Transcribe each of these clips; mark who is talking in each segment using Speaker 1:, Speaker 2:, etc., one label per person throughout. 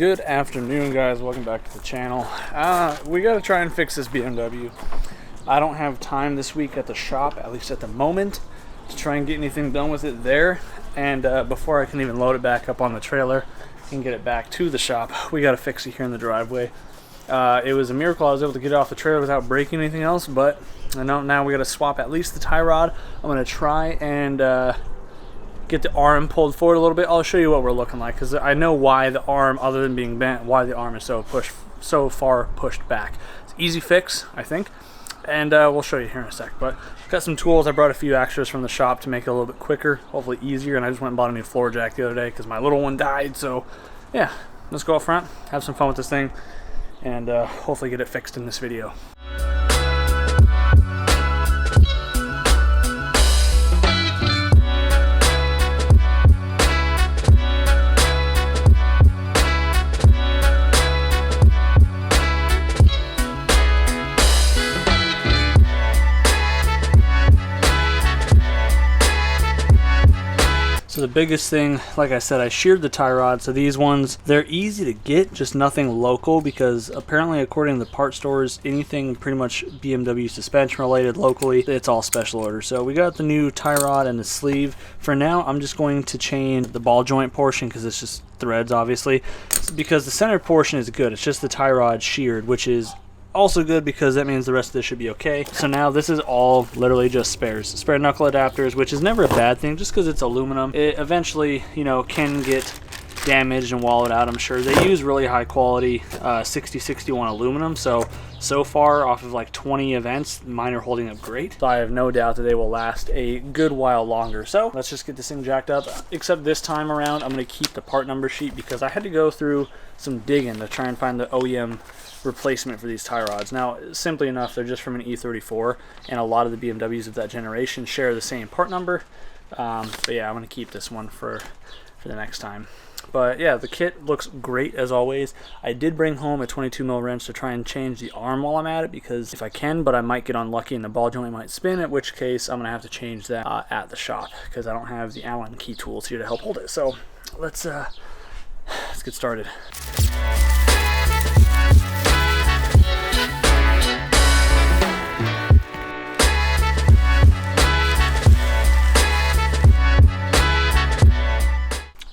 Speaker 1: Good afternoon, guys. Welcome back to the channel. We got to try and fix this BMW. I don't have time this week at the shop, at least at the moment, to try and get anything done with it there. And before I can even load it back up on the trailer and get it back to the shop, we got to fix it here in the driveway. It was a miracle I was able to get it off the trailer without breaking anything else, but I know now we got to swap at least the tie rod. I'm going to try and get the arm pulled forward a little bit. I'll show you what we're looking like, because I know why the arm, other than being bent, why the arm is so far pushed back. It's an easy fix, I think, and we'll show you here in a sec. But got some tools. I brought a few extras from the shop to make it a little bit quicker, hopefully easier, and I just went and bought a new floor jack the other day because my little one died. So yeah, let's go up front, have some fun with this thing, and hopefully get it fixed in this video. So the biggest thing, like I said, I sheared the tie rod. So these ones, they're easy to get, just nothing local, because apparently according to the part stores, anything pretty much BMW suspension related locally, it's all special order. So we got the new tie rod and the sleeve. For now, I'm just going to change the ball joint portion because it's just threads, obviously, because the center portion is good. It's just the tie rod sheared, which is also good because that means the rest of this should be okay. So now this is all literally just spares, spare knuckle adapters, which is never a bad thing just because it's aluminum. It eventually, you know, can get damaged and wallowed out, I'm sure. They use really high quality 6061 aluminum, so far off of like 20 events, mine are holding up great. So I have no doubt that they will last a good while longer. So let's just get this thing jacked up, except this time around I'm going to keep the part number sheet because I had to go through some digging to try and find the OEM replacement for these tie rods. Now, simply enough, they're just from an E34, and a lot of the BMWs of that generation share the same part number. But yeah, I'm going to keep this one for the next time. But yeah, the kit looks great as always. I did bring home a 22mm wrench to try and change the arm while I'm at it, because if I can, but I might get unlucky and the ball joint might spin, at which case I'm going to have to change that at the shop because I don't have the Allen key tools here to help hold it. So let's get started.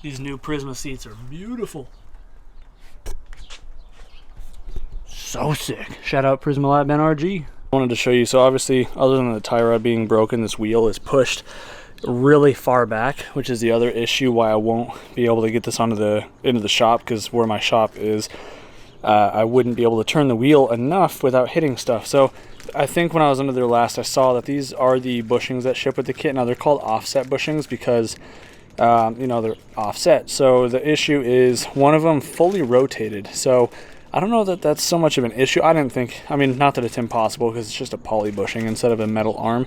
Speaker 1: These new Prisma seats are beautiful. So sick. Shout out Prisma Lab NRG. I wanted to show you, so obviously, other than the tie rod being broken, this wheel is pushed really far back, which is the other issue why I won't be able to get this into the shop, because where my shop is, I wouldn't be able to turn the wheel enough without hitting stuff. So I think when I was under there last, I saw that these are the bushings that ship with the kit. Now they're called offset bushings because you know, they're offset. So the issue is one of them fully rotated. So I don't know that that's so much of an issue. I didn't think, I mean, not that it's impossible because it's just a poly bushing instead of a metal arm.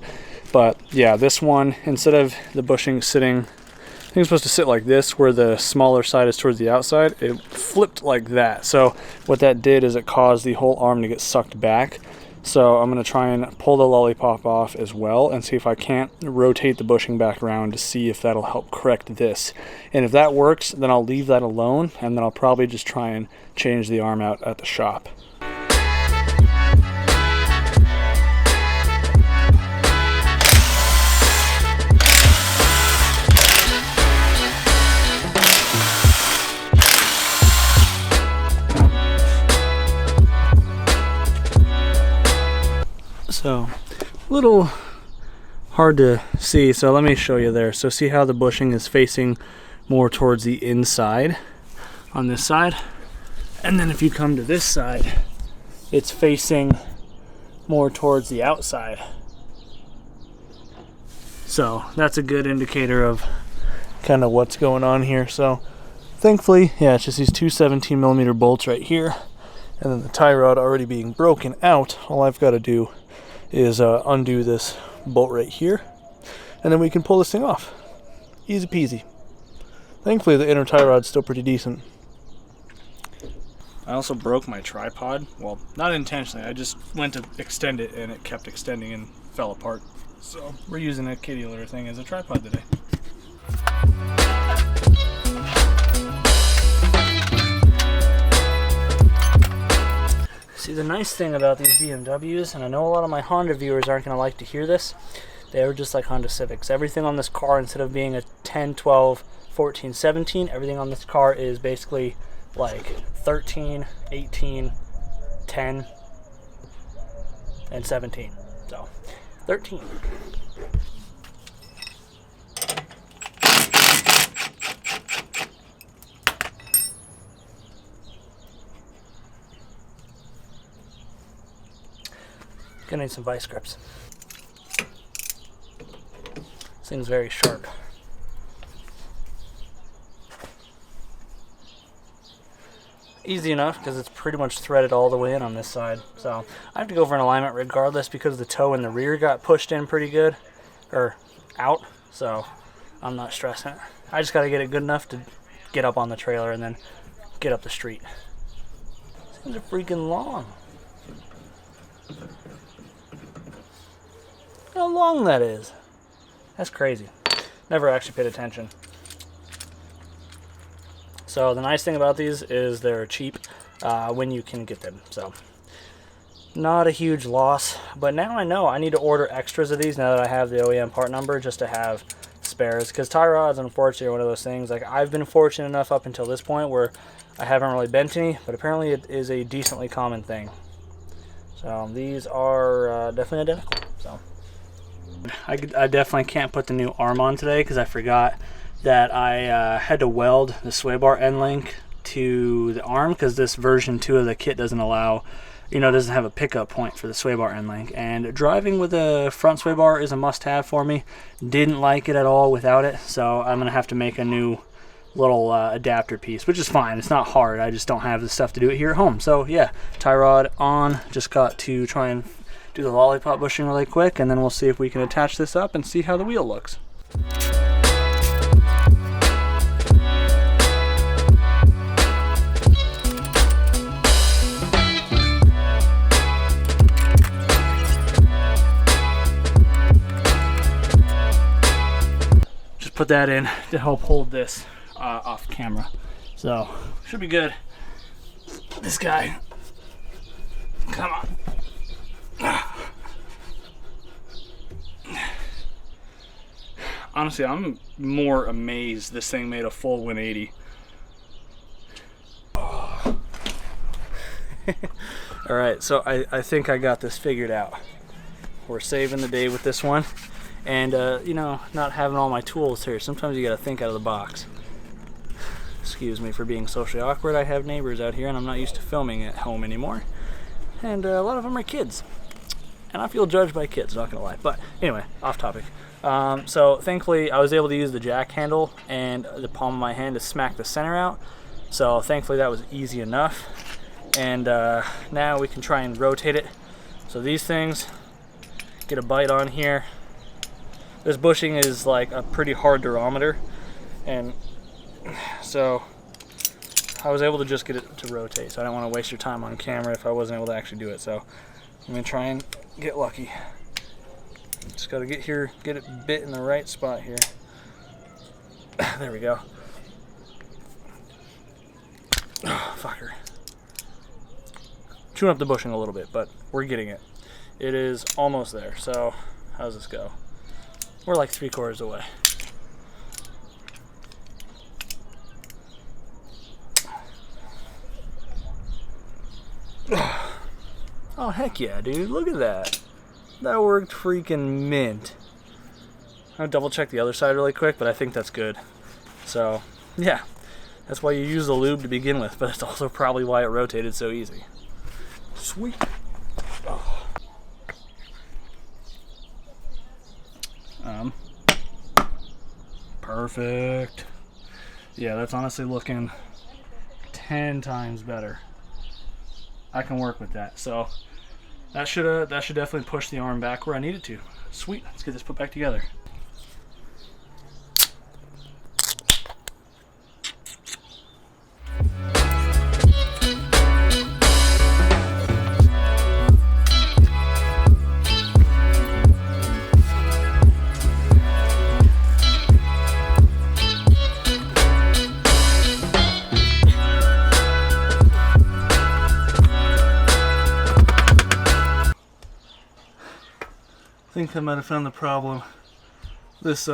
Speaker 1: But yeah, this one, instead of the bushing sitting, I think it's supposed to sit like this, where the smaller side is towards the outside, it flipped like that. So what that did is it caused the whole arm to get sucked back. So I'm going to try and pull the lollipop off as well and see if I can't rotate the bushing back around to see if that'll help correct this. And if that works, then I'll leave that alone, and then I'll probably just try and change the arm out at the shop. So, a little hard to see, so let me show you there. So see how the bushing is facing more towards the inside on this side? And then if you come to this side, it's facing more towards the outside. So that's a good indicator of kind of what's going on here. So thankfully, yeah, it's just these two 17mm bolts right here, and then the tie rod already being broken out. All I've got to do is undo this bolt right here, and then we can pull this thing off. Easy peasy. Thankfully the inner tie rod's still pretty decent. I also broke my tripod. Well, not intentionally, I just went to extend it and it kept extending and fell apart. So we're using a kitty litter thing as a tripod today. the nice thing about these BMWs, and I know a lot of my Honda viewers aren't going to like to hear this, they're just like Honda Civics. Everything on this car, instead of being a 10, 12, 14, 17, everything on this car is basically like 13, 18, 10, and 17. So, 13. Gonna need some vice grips. Seems very sharp. Easy enough because it's pretty much threaded all the way in on this side. So I have to go for an alignment regardless because the toe in the rear got pushed in pretty good, or out. So I'm not stressing it. I just got to get it good enough to get up on the trailer and then get up the street. These things are freaking long. How long that is. That's crazy. Never actually paid attention. So the nice thing about these is they're cheap when you can get them. So not a huge loss. But now I know I need to order extras of these now that I have the OEM part number just to have spares. Because tie rods, unfortunately, are one of those things. Like, I've been fortunate enough up until this point where I haven't really bent any, but apparently it is a decently common thing. So these are definitely identical. So I definitely can't put the new arm on today because I forgot that I had to weld the sway bar end link to the arm because this version 2 of the kit doesn't allow, doesn't have a pickup point for the sway bar end link. And driving with a front sway bar is a must-have for me. Didn't like it at all without it, so I'm gonna have to make a new little adapter piece, which is fine. It's not hard. I just don't have the stuff to do it here at home. So yeah, tie rod on. Just got to try and do the lollipop bushing really quick, and then we'll see if we can attach this up and see how the wheel looks. Just put that in to help hold this off camera. So should be good. This guy, come on. Honestly, I'm more amazed this thing made a full 180. Oh. Alright, so I think I got this figured out. We're saving the day with this one. And, not having all my tools here, sometimes you gotta think out of the box. Excuse me for being socially awkward. I have neighbors out here and I'm not used to filming at home anymore. And a lot of them are kids. And I feel judged by kids, not gonna lie. But anyway, off topic. So thankfully I was able to use the jack handle and the palm of my hand to smack the center out. So thankfully that was easy enough. And now we can try and rotate it. So these things get a bite on here. This bushing is like a pretty hard durometer. And so I was able to just get it to rotate. So I don't want to waste your time on camera if I wasn't able to actually do it. So I'm gonna try and get lucky. Just gotta get it bit in the right spot here. There we go. Oh, fucker. Chewing up the bushing a little bit, but we're getting it. It is almost there. So how's this go? We're like 3/4 away. Oh heck yeah, dude, look at that. That worked freaking mint. I'll double check the other side really quick, but I think that's good. So yeah, that's why you use the lube to begin with, but it's also probably why it rotated so easy. Sweet. Oh. Perfect. Yeah, that's honestly looking 10 times better. I can work with that. So that should definitely push the arm back where I need it to. Sweet. Let's get this put back together. think I might have found the problem. This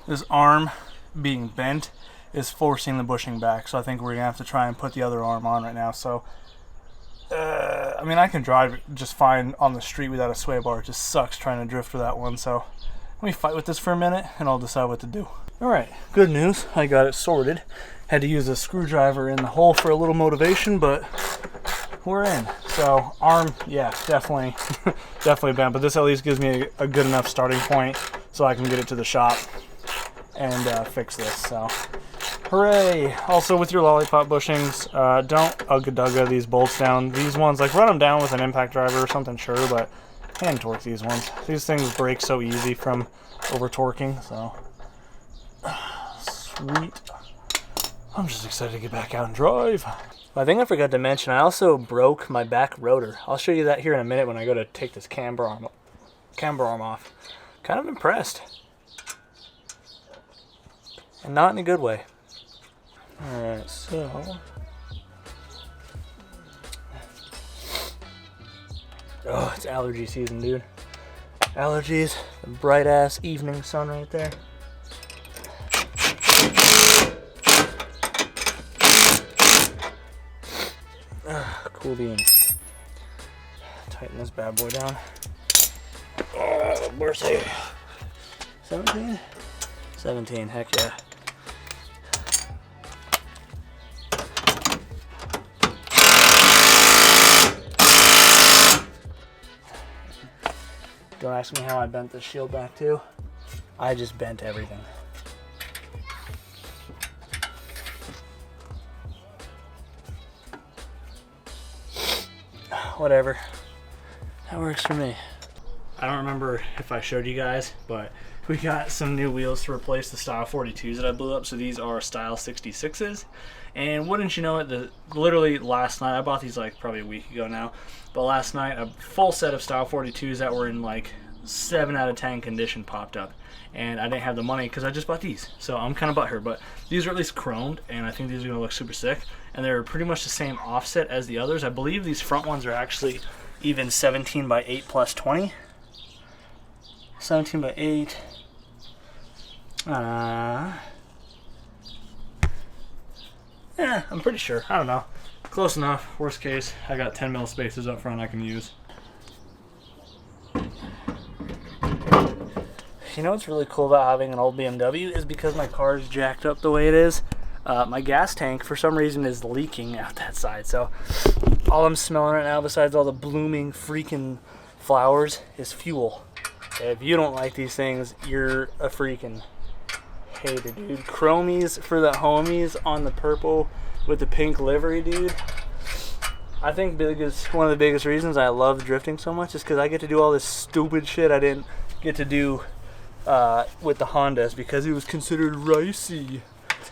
Speaker 1: this arm being bent is forcing the bushing back, so I think we're gonna have to try and put the other arm on right now. So I mean, I can drive just fine on the street without a sway bar. It just sucks trying to drift with that one. So let me fight with this for a minute and I'll decide what to do. All right, good news, I got it sorted. Had to use a screwdriver in the hole for a little motivation, but we're in. So arm, yeah, definitely definitely bent, but this at least gives me a good enough starting point so I can get it to the shop and fix this. So hooray. Also, with your lollipop bushings, don't ugga-dugga these bolts down. These ones, like, run them down with an impact driver or something, sure, but hand torque these ones. These things break so easy from over torquing. So sweet. I'm just excited to get back out and drive. I think I forgot to mention, I also broke my back rotor. I'll show you that here in a minute when I go to take this camber arm off. Kind of impressed. And not in a good way. Alright, so... oh, it's allergy season, dude. Allergies, the bright ass evening sun right there. Cool beans. Tighten this bad boy down. Oh, mercy. 17? 17, heck yeah. Don't ask me how I bent this shield back too. I just bent everything. Whatever. That works for me. I don't remember if I showed you guys, but we got some new wheels to replace the Style 42s that I blew up. So these are Style 66s. And wouldn't you know it, literally last night, I bought these like probably a week ago now, but last night a full set of Style 42s that were in like 7 out of 10 condition popped up. And I didn't have the money because I just bought these. So I'm kind of butthurt, but these are at least chromed, and I think these are going to look super sick. And they're pretty much the same offset as the others. I believe these front ones are actually even 17 by 8 plus 20. 17 by 8. Yeah, I'm pretty sure. I don't know. Close enough. Worst case, I got 10 mil spacers up front I can use. You know what's really cool about having an old BMW is because my car is jacked up the way it is. My gas tank, for some reason, is leaking out that side. So all I'm smelling right now, besides all the blooming freaking flowers, is fuel. If you don't like these things, you're a freaking hater, dude. Chromies for the homies on the purple with the pink livery, dude. I think one of the biggest reasons I love drifting so much is because I get to do all this stupid shit I didn't get to do with the Hondas because it was considered ricey.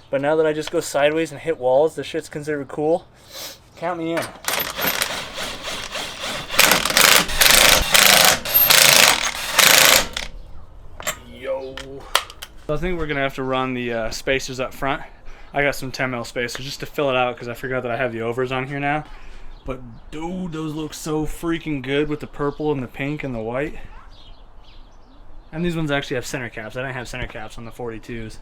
Speaker 1: But now that I just go sideways and hit walls, the shit's considered cool. Count me in. Yo. So I think we're gonna have to run the spacers up front. I got some 10 mil spacers just to fill it out because I forgot that I have the overs on here now. But dude, those look so freaking good with the purple and the pink and the white. And these ones actually have center caps. I didn't have center caps on the 42s.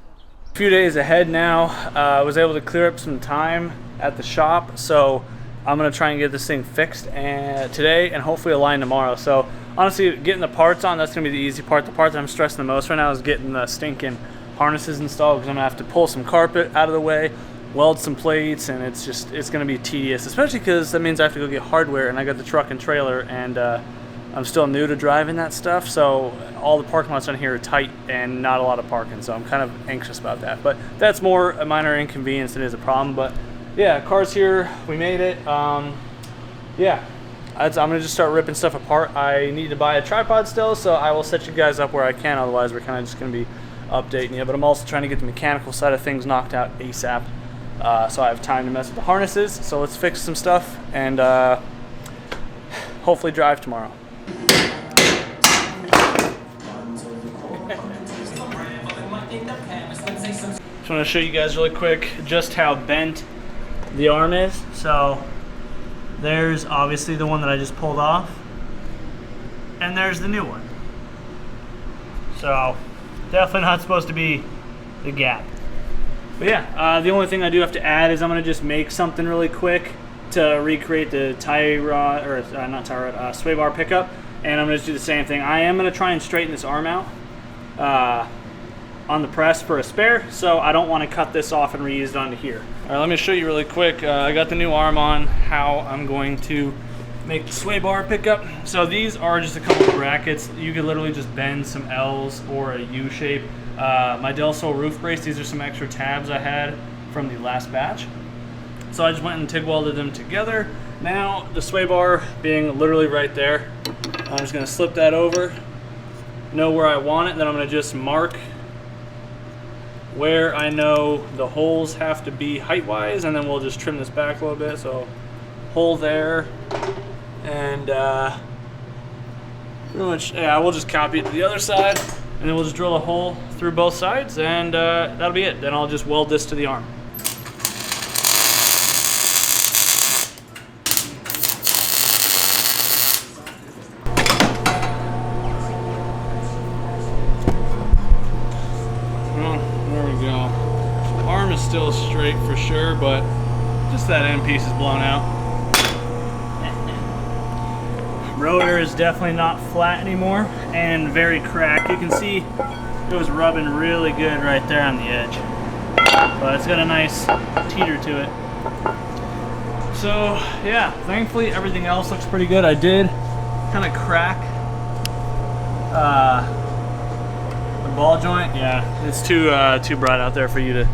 Speaker 1: A few days ahead now, I was able to clear up some time at the shop, so I'm gonna try and get this thing fixed today and hopefully aligned tomorrow. So honestly, getting the parts on, that's gonna be the easy part. The part that I'm stressing the most right now is getting the stinking harnesses installed because I'm gonna have to pull some carpet out of the way, weld some plates, and it's gonna be tedious, especially because that means I have to go get hardware, and I got the truck and trailer, and I'm still new to driving that stuff, so all the parking lots on here are tight and not a lot of parking, so I'm kind of anxious about that. But that's more a minor inconvenience than it is a problem. But yeah, car's here, we made it. Yeah, I'm gonna just start ripping stuff apart. I need to buy a tripod still, so I will set you guys up where I can, otherwise we're kind of just gonna be updating you. But I'm also trying to get the mechanical side of things knocked out ASAP, so I have time to mess with the harnesses. So let's fix some stuff and hopefully drive tomorrow. Just want to show you guys really quick just how bent the arm is. So there's obviously the one that I just pulled off. and there's the new one. So definitely not supposed to be the gap. But yeah, the only thing I do have to add is I'm gonna just make something really quick to recreate the tie rod, or not tie rod, sway bar pickup, and I'm gonna just do the same thing. I am gonna try and straighten this arm out on the press for a spare, so I don't want to cut this off and reuse it onto here. All right, let me show you really quick. I got the new arm on, how I'm going to make the sway bar pickup. So these are just a couple of brackets. You could literally just bend some L's or a U shape. My Del Sol roof brace, these are some extra tabs I had from the last batch. So I just went and TIG welded them together. Now the sway bar being literally right there, I'm just gonna slip that over, know where I want it, then I'm gonna just mark where I know the holes have to be height-wise, and then we'll just trim this back a little bit. So hole there, and pretty much, yeah, we'll just copy it to the other side, and then we'll just drill a hole through both sides, and that'll be it. Then I'll just weld this to the arm. Arm is still straight for sure, but just that end piece is blown out. Rotor is definitely not flat anymore and very cracked. You can see it was rubbing really good right there on the edge, but it's got a nice teeter to it. So yeah, thankfully everything else looks pretty good. I did kind of crack the ball joint. Yeah, it's too bright out there for you to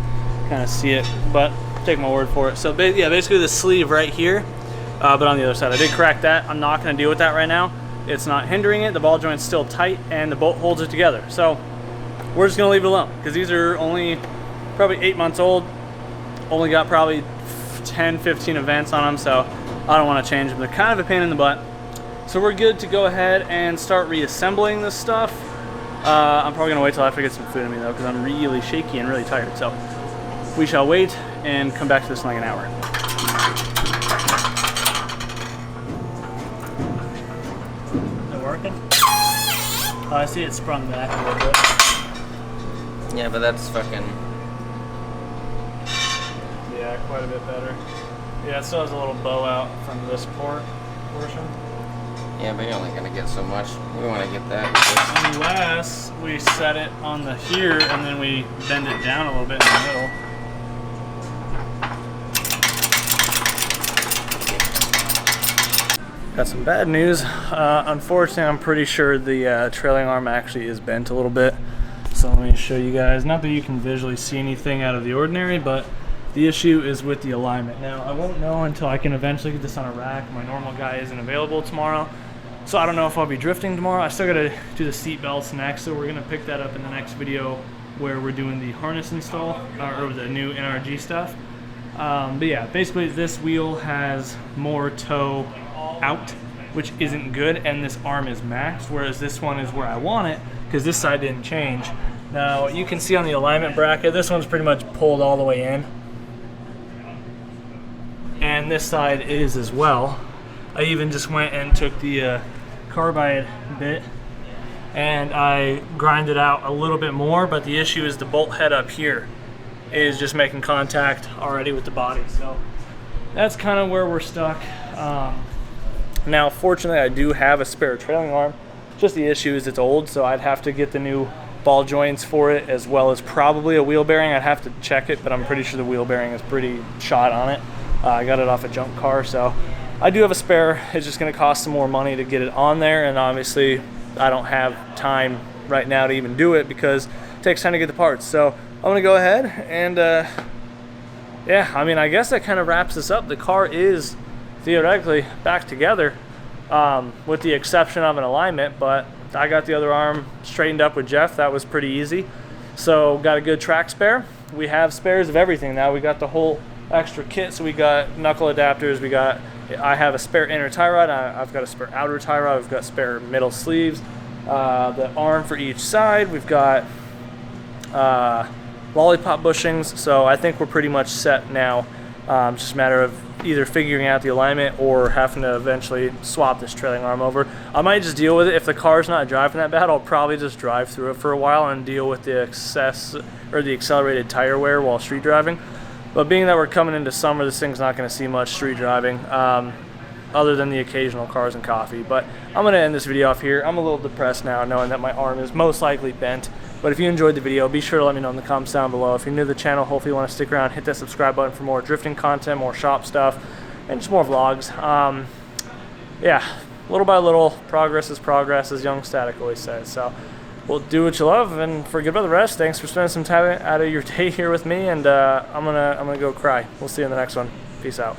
Speaker 1: kind of see it, but take my word for it. So yeah, basically the sleeve right here, but on the other side I did crack that. I'm not going to deal with that right now. It's not hindering it. The ball joint's still tight and the bolt holds it together, so we're just going to leave it alone because these are only probably 8 months old, only got probably 10-15 events on them, so I don't want to change them. They're kind of a pain in the butt, so we're good to go ahead and start reassembling this stuff. I'm probably going to wait till after I get some food in me though, because I'm really shaky and really tired. So we shall wait and come back to this in like an hour. Is it working? Oh, I see it sprung back a little bit.
Speaker 2: Yeah, but that's fucking...
Speaker 1: Yeah, quite a bit better. Yeah, it still has a little bow out from this portion.
Speaker 2: Yeah, but you're only gonna get so much. We want to get that.
Speaker 1: Unless we set it on the here and then we bend it down a little bit in the middle. Got some bad news. Unfortunately, I'm pretty sure the trailing arm actually is bent a little bit. So let me show you guys. Not that you can visually see anything out of the ordinary, but the issue is with the alignment. Now, I won't know until I can eventually get this on a rack. My normal guy isn't available tomorrow, so I don't know if I'll be drifting tomorrow. I still gotta do the seat belts next, so we're gonna pick that up in the next video where we're doing the harness install, or the new NRG stuff. But yeah, basically this wheel has more toe out, which isn't good, and this arm is maxed, whereas this one is where I want it, because this side didn't change. Now, you can see on the alignment bracket, this one's pretty much pulled all the way in. And this side is as well. I even just went and took the carbide bit and I grinded out a little bit more, but the issue is the bolt head up here is just making contact already with the body. So that's kind of where we're stuck. Now, fortunately, I do have a spare trailing arm. Just the issue is it's old, so I'd have to get the new ball joints for it, as well as probably a wheel bearing. I'd have to check it, but I'm pretty sure the wheel bearing is pretty shot on it. I got it off a junk car, so I do have a spare. It's just going to cost some more money to get it on there, and obviously I don't have time right now to even do it because it takes time to get the parts. So I'm going to go ahead and yeah, I mean, I guess that kind of wraps this up. The car is theoretically back together, with the exception of an alignment, but I got the other arm straightened up with Jeff. That was pretty easy. So got a good track spare. We have spares of everything now. We got the whole extra kit. So we got knuckle adapters. I have a spare inner tie rod. I've got a spare outer tie rod. We've got spare middle sleeves. The arm for each side. We've got lollipop bushings. So I think we're pretty much set now
Speaker 3: It's just a matter of either figuring out the alignment or having to eventually swap this trailing arm over. I might just deal with it. If the car's not driving that bad, I'll probably just drive through it for a while and deal with the the accelerated tire wear while street driving. But being that we're coming into summer, this thing's not going to see much street driving other than the occasional cars and coffee. But I'm going to end this video off here. I'm a little depressed now knowing that my arm is most likely bent. But if you enjoyed the video, be sure to let me know in the comments down below. If you're new to the channel, hopefully you want to stick around, hit that subscribe button for more drifting content, more shop stuff, and just more vlogs. Yeah, little by little, progress is progress, as young Static always says. So we'll do what you love and forget about the rest. Thanks for spending some time out of your day here with me, and I'm gonna go cry. We'll see you in the next one. Peace out.